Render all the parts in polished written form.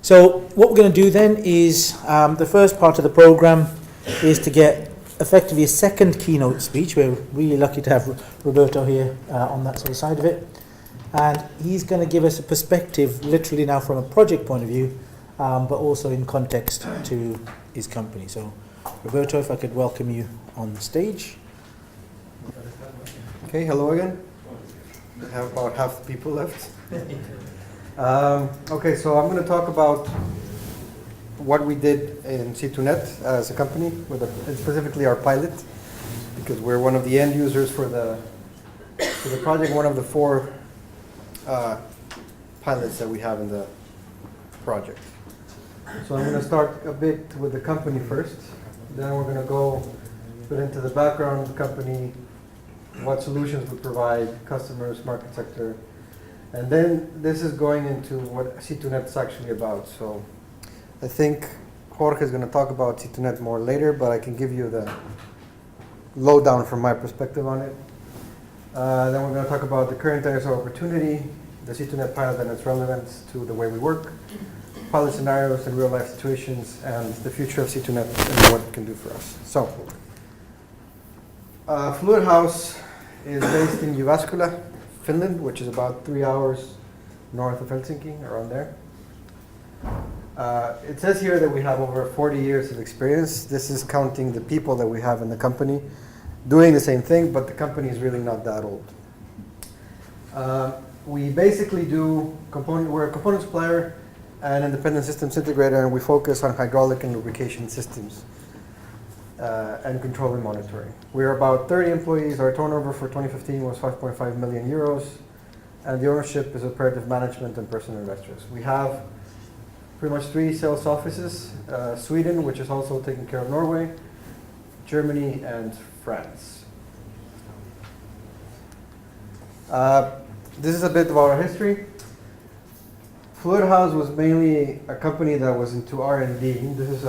So what we're going to do then is the first part of the program is to get effectively a second keynote speech. We're really lucky to have Roberto here on that sort of side of it. And he's going to give us a perspective, literally now from a project point of view, but also in context to his company. So, Roberto, if I could welcome you on the stage. Okay, hello again. I have about half the people left. Okay, so I'm going to talk about what we did in C2Net as a company, and specifically our pilot, because we're one of the end users for the project, one of the 4 pilots that we have in the project. So I'm going to start a bit with the company first, then we're going to go a bit into the background of the company, what solutions we provide, customers, market sector, and then this is going into what C2Net is actually about. So I think Jorge is going to talk about C2Net more later, but I can give you the lowdown from my perspective on it. Then we're going to talk about the current areas of opportunity, the C2Net pilot and its relevance to the way we work, pilot scenarios and real-life situations, and the future of C2Net and what it can do for us. So, Fluid House is based in Jyväskylä, Finland, which is about 3 hours north of Helsinki, around there. It says here that we have over 40 years of experience. This is counting the people that we have in the company doing the same thing, but the company is really not that old. We basically we're a component supplier and independent systems integrator, and we focus on hydraulic and lubrication systems and control and monitoring. We're about 30 employees. Our turnover for 2015 was 5.5 million euros, and the ownership is operative management and personal investors. We have pretty much 3 sales offices, Sweden, which is also taking care of Norway, Germany, and France. This is a bit about our history. Fluid House was mainly a company that was into R&D. This is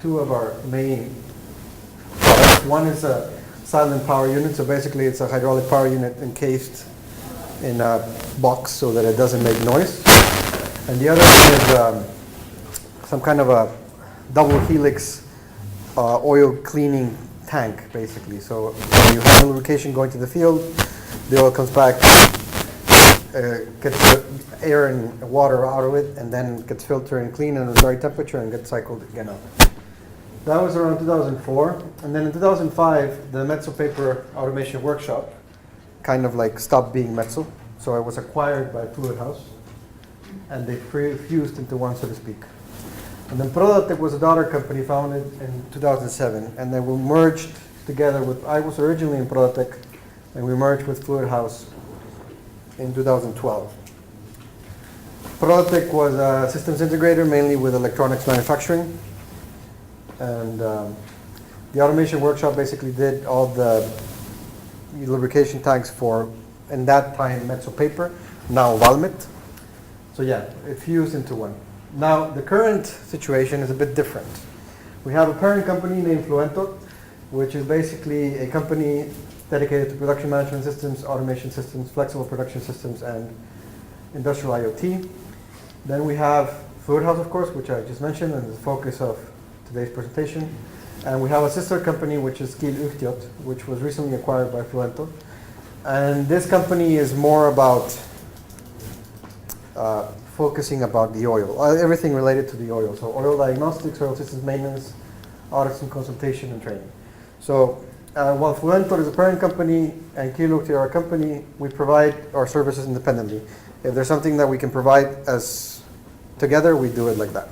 2 of our main products. One is a silent power unit, so basically it's a hydraulic power unit encased in a box so that it doesn't make noise. And the other one is some kind of a double helix oil cleaning tank, basically. So when you have lubrication going to the field, the oil comes back, gets the air and water out of it, and then gets filtered and cleaned at the right temperature and gets cycled again out. That was around 2004. And then in 2005, the Metso Paper Automation Workshop kind of like stopped being Metso. So it was acquired by Fluid House, and they fused into one, so to speak. And then Prodatec was a daughter company founded in 2007, and then we merged together with, I was originally in Prodatec, and we merged with Fluid House in 2012. Prodatec was a systems integrator, mainly with electronics manufacturing. And the automation workshop basically did all the lubrication tanks for, in that time, Metso Paper, now Valmet. So yeah, it fused into one. Now, the current situation is a bit different. We have a parent company named Fluento, which is basically a company dedicated to production management systems, automation systems, flexible production systems, and industrial IoT. Then we have Fluid House, of course, which I just mentioned, and the focus of today's presentation. And we have a sister company, which is SMECluster, which was recently acquired by Fluento. And this company is more about focusing about the oil, everything related to the oil. So oil diagnostics, oil systems maintenance, audits and consultation and training. So while Fluento is a parent company and SMECluster are a company, we provide our services independently. If there's something that we can provide as together, we do it like that.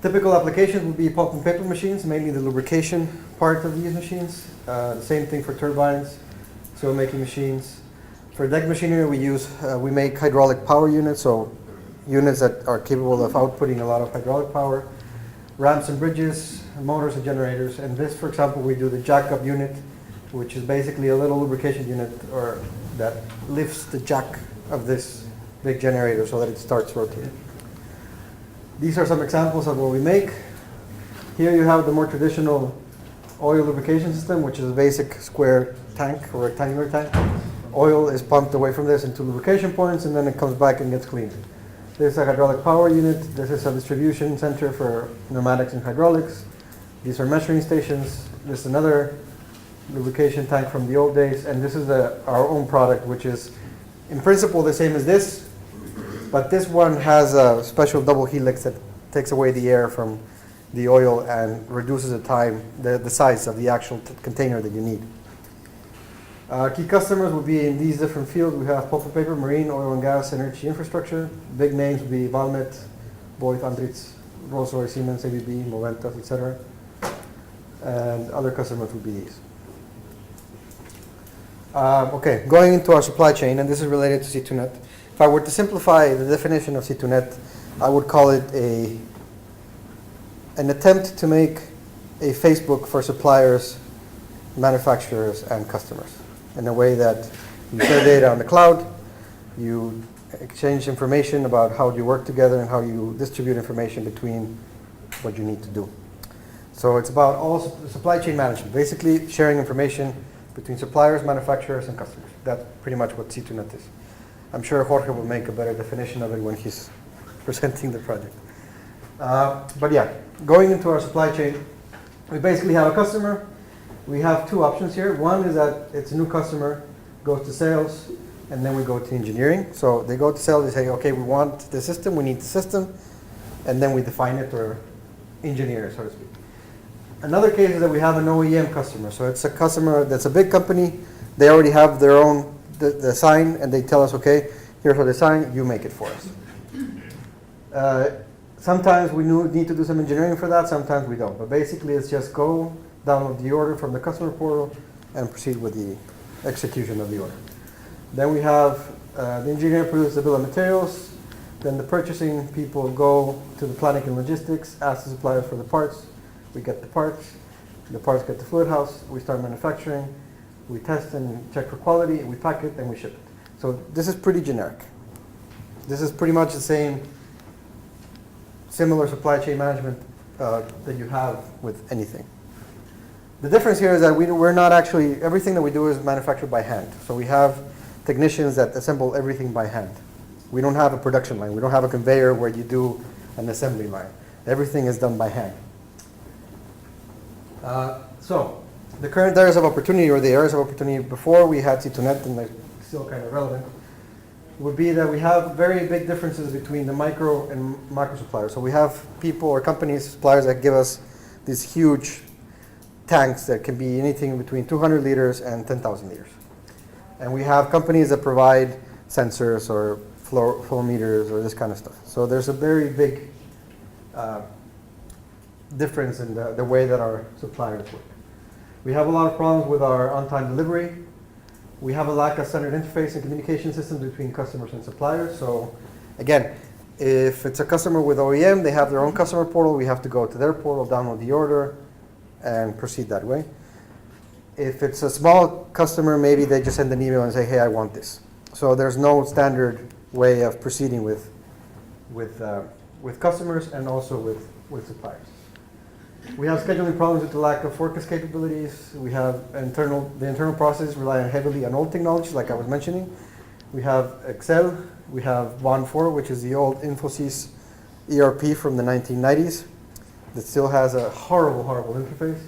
Typical applications would be pulp and paper machines, mainly the lubrication part of these machines. The same thing for turbines, soil making machines. For deck machinery, we make hydraulic power units, so units that are capable of outputting a lot of hydraulic power. Ramps and bridges, motors and generators. And this, for example, we do the jack-up unit, which is basically a little lubrication unit that lifts the jack of this big generator so that it starts rotating. These are some examples of what we make. Here you have the more traditional oil lubrication system, which is a basic square tank or rectangular tank. Oil is pumped away from this into lubrication points, and then it comes back and gets cleaned. This is a hydraulic power unit. This is a distribution center for pneumatics and hydraulics. These are measuring stations. This is another lubrication tank from the old days. And this is our own product, which is in principle the same as this. But this one has a special double helix that takes away the air from the oil and reduces the size of the actual container that you need. Key customers will be in these different fields. We have pulp and paper, marine, oil and gas, energy infrastructure. Big names will be Valmet, Boyd, Andritz, Rolls-Royce, Siemens, ABB, Moventus, etc. And other customers will be these. Okay, going into our supply chain, and this is related to C2Net. If I were to simplify the definition of C2Net, I would call it an attempt to make a Facebook for suppliers, manufacturers, and customers in a way that you share data on the cloud, you exchange information about how you work together and how you distribute information between what you need to do. So it's about all supply chain management, basically sharing information between suppliers, manufacturers, and customers. That's pretty much what C2Net is. I'm sure Jorge will make a better definition of it when he's presenting the project. But yeah, going into our supply chain, we basically have a customer. We have two options here. One is that it's a new customer, goes to sales, and then we go to engineering. So they go to sales, they say, okay, we want the system, we need the system, and then we define it or engineer it, so to speak. Another case is that we have an OEM customer. So it's a customer that's a big company. They already have their own design, and they tell us, okay, here's our design, you make it for us. Sometimes we need to do some engineering for that, sometimes we don't. But basically, it's just go download the order from the customer portal and proceed with the execution of the order. Then we have the engineer produces the bill of materials. Then the purchasing people go to the planning and logistics, ask the supplier for the parts. We get the parts get to fluid house, we start manufacturing, we test and check for quality, we pack it, and we ship it. So this is pretty generic. This is pretty much the same, similar supply chain management that you have with anything. The difference here is that we're not actually, everything that we do is manufactured by hand. So we have technicians that assemble everything by hand. We don't have a production line. We don't have a conveyor where you do an assembly line. Everything is done by hand. So the current areas of opportunity, or the areas of opportunity before we had C2Net, and they're still kind of relevant, would be that we have very big differences between the micro and macro suppliers. So we have people or companies, suppliers that give us these huge tanks that can be anything between 200 liters and 10,000 liters. And we have companies that provide sensors or flow meters or this kind of stuff. So there's a very big difference in the way that our suppliers work. We have a lot of problems with our on-time delivery. We have a lack of standard interface and communication systems between customers and suppliers. So again, if it's a customer with OEM, they have their own customer portal. We have to go to their portal, download the order, and proceed that way. If it's a small customer, maybe they just send an email and say, hey, I want this. So there's no standard way of proceeding with customers and also with suppliers. We have scheduling problems with the lack of forecast capabilities. We have the internal processes rely heavily on old technologies, like I was mentioning. We have Excel. We have Bond 4, which is the old Infosys ERP from the 1990s that still has a horrible, horrible interface.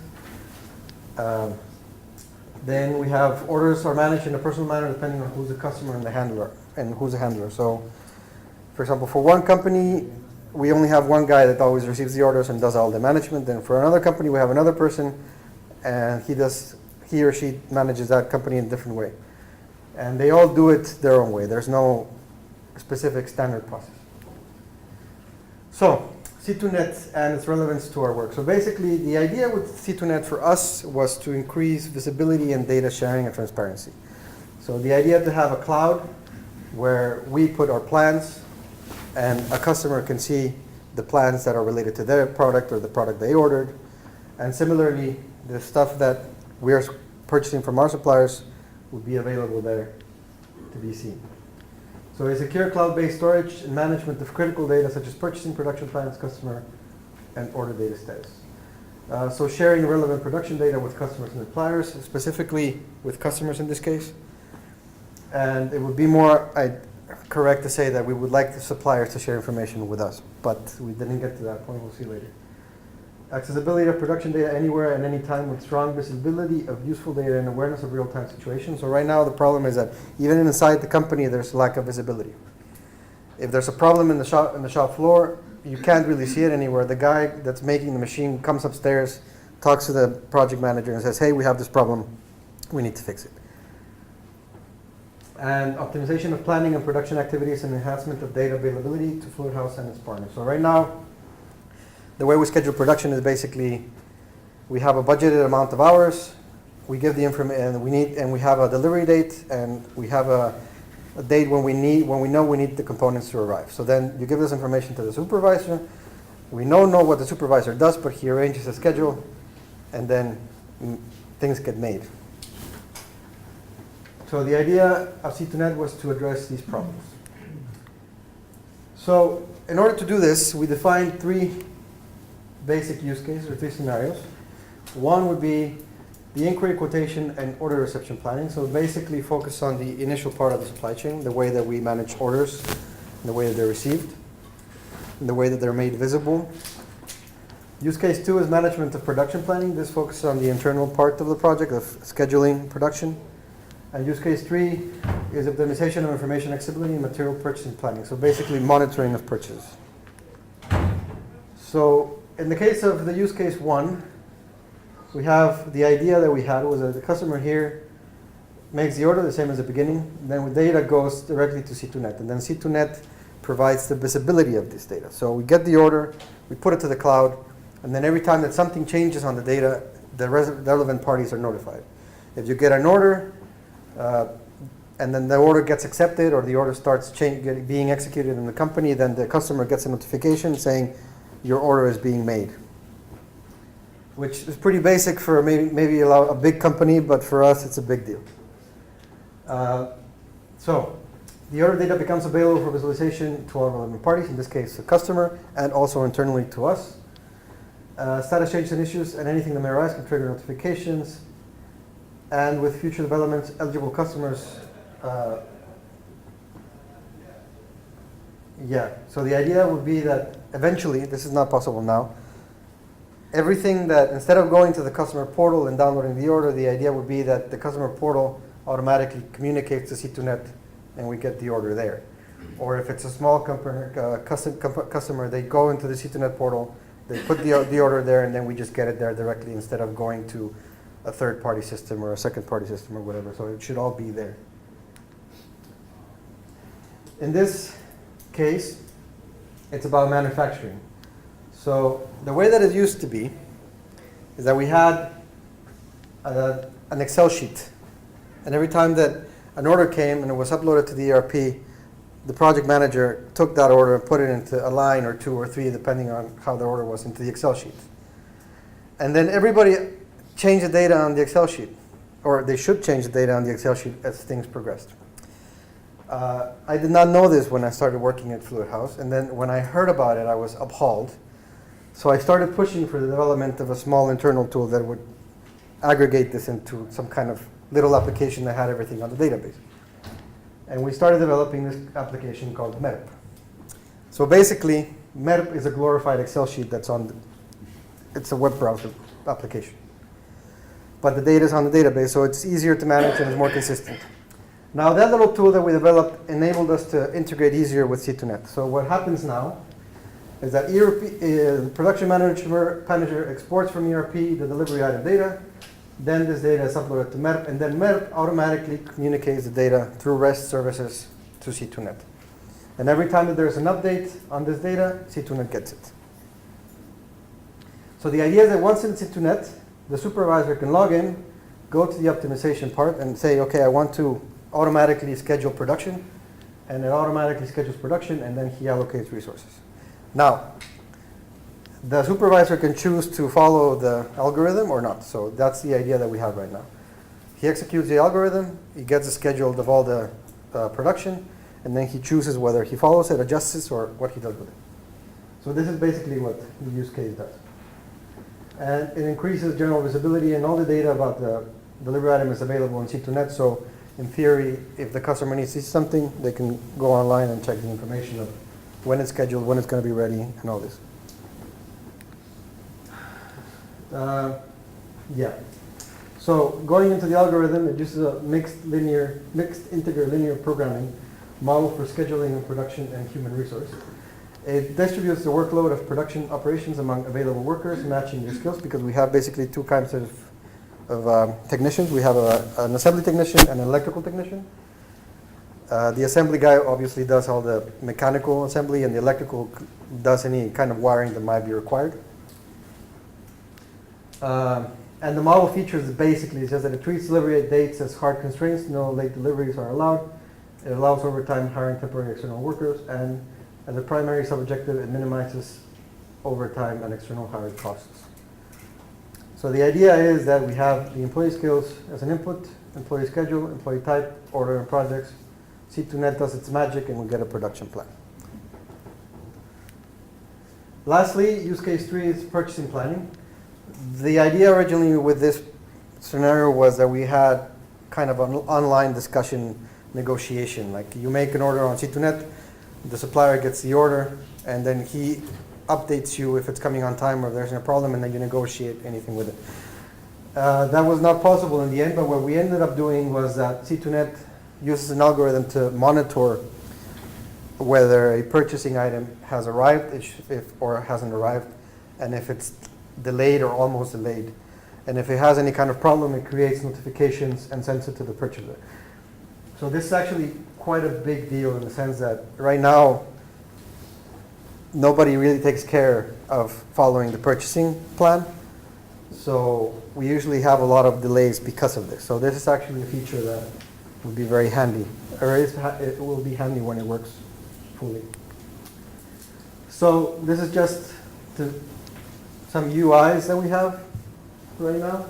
Then we have orders are managed in a personal manner depending on who's the customer and who's the handler. So, for example, for one company, we only have one guy that always receives the orders and does all the management. Then for another company, we have another person, and he or she manages that company in a different way. And they all do it their own way. There's no specific standard process. So, C2Net and its relevance to our work. So basically, the idea with C2Net for us was to increase visibility and data sharing and transparency. So the idea to have a cloud where we put our plans and a customer can see the plans that are related to their product or the product they ordered. And similarly, the stuff that we're purchasing from our suppliers would be available there to be seen. So a secure cloud-based storage and management of critical data such as purchasing, production plans, customer, and order data status. So sharing relevant production data with customers and suppliers, specifically with customers in this case. And it would be more correct to say that we would like the suppliers to share information with us, but we didn't get to that point. We'll see later. Accessibility of production data anywhere and anytime with strong visibility of useful data and awareness of real-time situations. So right now the problem is that even inside the company there's lack of visibility. If there's a problem in the shop floor, you can't really see it anywhere. The guy that's making the machine comes upstairs, talks to the project manager and says, hey, we have this problem, we need to fix it. And optimization of planning and production activities and enhancement of data availability to Fluid House and its partners. So right now, the way we schedule production is basically we have a budgeted amount of hours, we give the information, and we have a delivery date, and we have a date when we know we need the components to arrive. So then you give this information to the supervisor. We know what the supervisor does, but he arranges a schedule, and then things get made. So the idea of C2Net was to address these problems. So in order to do this, we defined 3 basic use cases, or 3 scenarios. One would be the inquiry, quotation, and order reception planning. So basically focus on the initial part of the supply chain, the way that we manage orders, and the way that they're received, and the way that they're made visible. Use case 2 is management of production planning. This focuses on the internal part of the project of scheduling production. And use case 3 is optimization of information accessibility and material purchasing planning. So basically monitoring of purchase. So in the case of the use case 1, we have the idea that we had was that the customer here makes the order the same as the beginning. Then the data goes directly to C2Net. And then C2Net provides the visibility of this data. So we get the order, we put it to the cloud, and then every time that something changes on the data, the relevant parties are notified. If you get an order, and then the order gets accepted or the order starts being executed in the company, then the customer gets a notification saying your order is being made. Which is pretty basic for maybe a big company, but for us it's a big deal. So the order data becomes available for visualization to all relevant parties, in this case the customer, and also internally to us. Status changes and issues and anything that may arise can trigger notifications. And with future developments, eligible customers, so the idea would be that eventually, this is not possible now, everything that, instead of going to the customer portal and downloading the order, the idea would be that the customer portal automatically communicates to C2Net and we get the order there. Or if it's a small customer, they go into the C2Net portal, they put the order there, and then we just get it there directly instead of going to a third-party system or a second-party system or whatever. So it should all be there. In this case, it's about manufacturing. So the way that it used to be is that we had an Excel sheet. And every time that an order came and it was uploaded to the ERP, the project manager took that order and put it into a line or 2 or 3, depending on how the order was, into the Excel sheet. And then everybody change the data on the Excel sheet, or they should change the data on the Excel sheet as things progressed. I did not know this when I started working at Fluid House, and then when I heard about it, I was appalled. So I started pushing for the development of a small internal tool that would aggregate this into some kind of little application that had everything on the database. And we started developing this application called MERP. So basically, MERP is a glorified Excel sheet that's it's a web browser application. But the data is on the database, so it's easier to manage and it's more consistent. Now that little tool that we developed enabled us to integrate easier with C2Net. So what happens now is that production manager exports from ERP the delivery item data, then this data is uploaded to MERP, and then MERP automatically communicates the data through REST services to C2Net. And every time that there's an update on this data, C2Net gets it. So the idea is that once in C2Net, the supervisor can log in, go to the optimization part and say, okay, I want to automatically schedule production, and it automatically schedules production, and then he allocates resources. Now, the supervisor can choose to follow the algorithm or not. So that's the idea that we have right now. He executes the algorithm, he gets a schedule of all the production, and then he chooses whether he follows it, adjusts it, or what he does with it. So this is basically what the use case does. And it increases general visibility, and all the data about the delivery item is available on C2Net. So in theory, if the customer needs to see something, they can go online and check the information of when it's scheduled, when it's going to be ready, and all this. Yeah. So going into the algorithm, it uses a mixed integer linear programming model for scheduling and production and human resource. It distributes the workload of production operations among available workers, matching their skills, because we have basically two kinds of technicians. We have an assembly technician and an electrical technician. The assembly guy obviously does all the mechanical assembly, and the electrical does any kind of wiring that might be required. And the model features basically says that it treats delivery dates as hard constraints. No late deliveries are allowed. It allows overtime hiring temporary external workers, and as a primary sub-objective, it minimizes overtime and external hiring costs. So the idea is that we have the employee skills as an input, employee schedule, employee type, order and projects. C2Net does its magic, and we get a production plan. Lastly, use case 3 is purchasing planning. The idea originally with this scenario was that we had kind of an online discussion negotiation. Like, you make an order on C2Net, the supplier gets the order, and then he updates you if it's coming on time or if there's a problem, and then you negotiate anything with it. That was not possible in the end, but what we ended up doing was that C2Net uses an algorithm to monitor whether a purchasing item has arrived or hasn't arrived, and if it's delayed or almost delayed. And if it has any kind of problem, it creates notifications and sends it to the purchaser. So this is actually quite a big deal in the sense that right now, nobody really takes care of following the purchasing plan. So we usually have a lot of delays because of this. So this is actually a feature that would be very handy, or it will be handy when it works fully. So this is just some UIs that we have right now.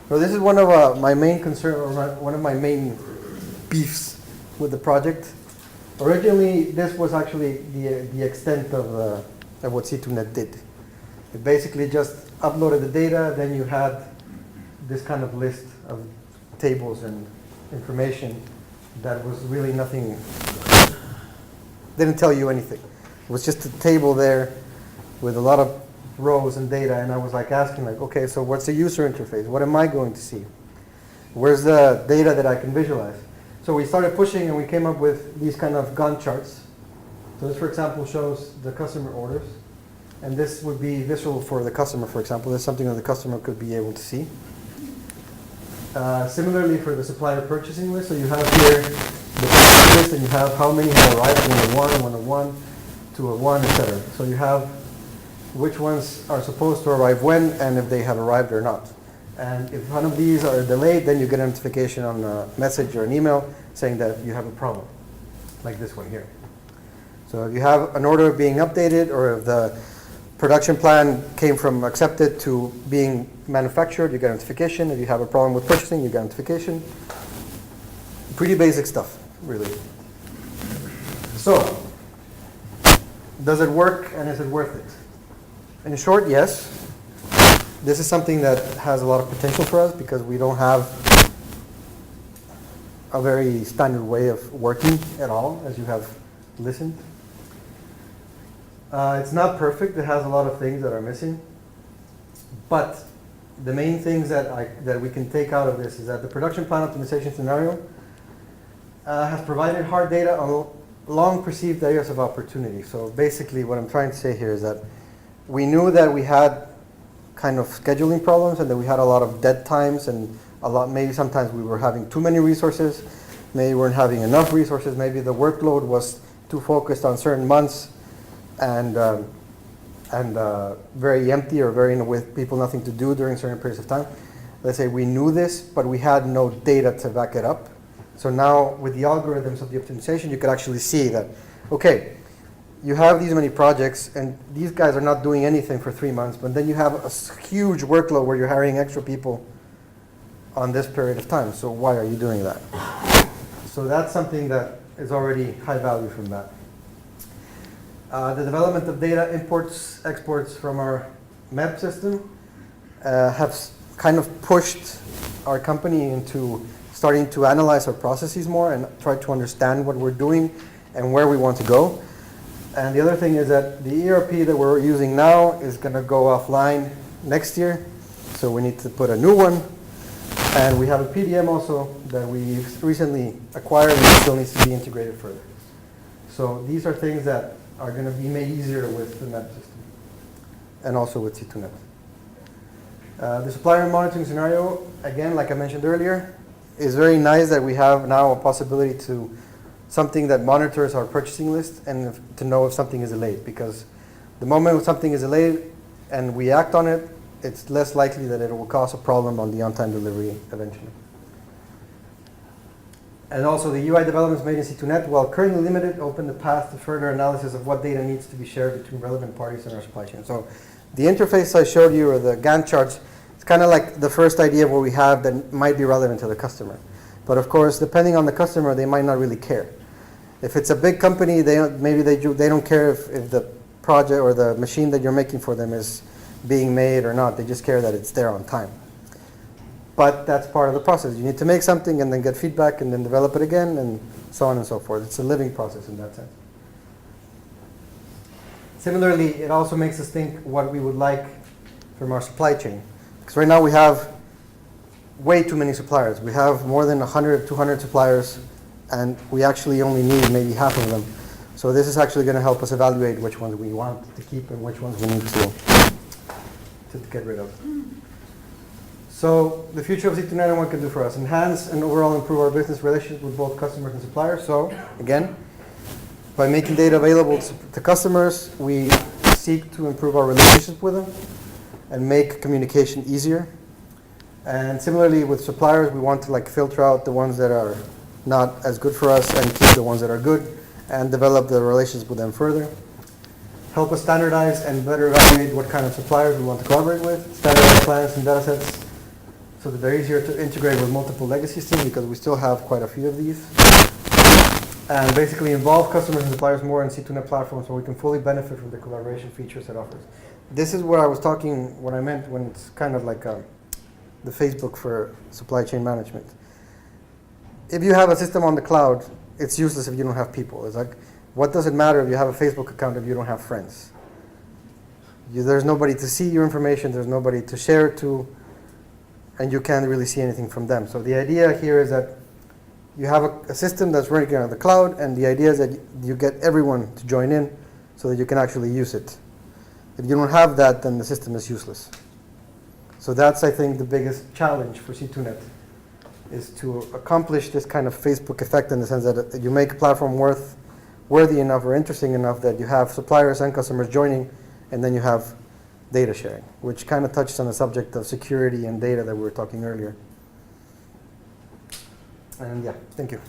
So this is one of my main concern, or one of my main beefs with the project. Originally, this was actually the extent of what C2Net did. It basically just uploaded the data, then you had this kind of list of tables and information that was really nothing, didn't tell you anything. It was just a table there with a lot of rows and data, and I was like asking, like, okay, so what's the user interface? What am I going to see? Where's the data that I can visualize? So we started pushing, and we came up with these kind of Gantt charts. So this, for example, shows the customer orders, and this would be visual for the customer, for example. This is something that the customer could be able to see. Similarly for the supplier purchasing list, so you have here the purchase list, and you have how many have arrived, 101, 201, etc. So you have which ones are supposed to arrive when, and if they have arrived or not. And if one of these are delayed, then you get a notification on a message or an email saying that you have a problem, like this one here. So if you have an order being updated, or if the production plan came from accepted to being manufactured, you get a notification. If you have a problem with purchasing, you get a notification. Pretty basic stuff, really. So, does it work, and is it worth it? In short, yes. This is something that has a lot of potential for us because we don't have a very standard way of working at all, as you have listened. It's not perfect. It has a lot of things that are missing. But the main things that we can take out of this is that the production plan optimization scenario has provided hard data on long perceived areas of opportunity. So basically what I'm trying to say here is that we knew that we had kind of scheduling problems, and that we had a lot of dead times, and maybe sometimes we were having too many resources, maybe we weren't having enough resources, maybe the workload was too focused on certain months and very empty, or very with people nothing to do during certain periods of time. Let's say we knew this, but we had no data to back it up. So now with the algorithms of the optimization, you could actually see that, okay, you have these many projects, and these guys are not doing anything for 3 months, but then you have a huge workload where you're hiring extra people on this period of time. So why are you doing that? So that's something that is already high value from that. The development of data imports, exports from our MEP system have kind of pushed our company into starting to analyze our processes more and try to understand what we're doing and where we want to go. And the other thing is that the ERP that we're using now is going to go offline next year, so we need to put a new one. And we have a PDM also that we recently acquired and still needs to be integrated further. So these are things that are going to be made easier with the net system and also with C2Net. The supplier monitoring scenario, again, like I mentioned earlier, is very nice that we have now a possibility to something that monitors our purchasing list and to know if something is delayed, because the moment something is delayed and we act on it, it's less likely that it will cause a problem on the on-time delivery eventually. And also the UI developments made in C2Net, while currently limited, open the path to further analysis of what data needs to be shared between relevant parties in our supply chain. So the interface I showed you, or the Gantt charts, it's kind of like the first idea of what we have that might be relevant to the customer. But of course, depending on the customer, they might not really care. If it's a big company, they don't care if the project or the machine that you're making for them is being made or not. They just care that it's there on time. But that's part of the process. You need to make something and then get feedback and then develop it again and so on and so forth. It's a living process in that sense. Similarly, it also makes us think what we would like from our supply chain. Because right now we have way too many suppliers. We have more than 100, 200 suppliers, and we actually only need maybe half of them. So this is actually going to help us evaluate which ones we want to keep and which ones we need to get rid of. So the future of C2Net and what it can do for us: enhance and overall improve our business relations with both customers and suppliers. So again, by making data available to customers, we seek to improve our relationship with them and make communication easier. And similarly with suppliers, we want to filter out the ones that are not as good for us and keep the ones that are good and develop the relations with them further. Help us standardize and better evaluate what kind of suppliers we want to collaborate with. Standardize plans and data sets so that they're easier to integrate with multiple legacy systems, because we still have quite a few of these. And basically involve customers and suppliers more in C2Net platform so we can fully benefit from the collaboration features it offers. This is what I was talking, what I meant when it's kind of like the Facebook for supply chain management. If you have a system on the cloud, it's useless if you don't have people. It's like, what does it matter if you have a Facebook account if you don't have friends? There's nobody to see your information, there's nobody to share it to, and you can't really see anything from them. So the idea here is that you have a system that's running on the cloud, and the idea is that you get everyone to join in so that you can actually use it. If you don't have that, then the system is useless. So that's, I think, the biggest challenge for C2Net, is to accomplish this kind of Facebook effect, in the sense that you make a platform worthy enough or interesting enough that you have suppliers and customers joining, and then you have data sharing, which kind of touches on the subject of security and data that we were talking earlier. And yeah, thank you.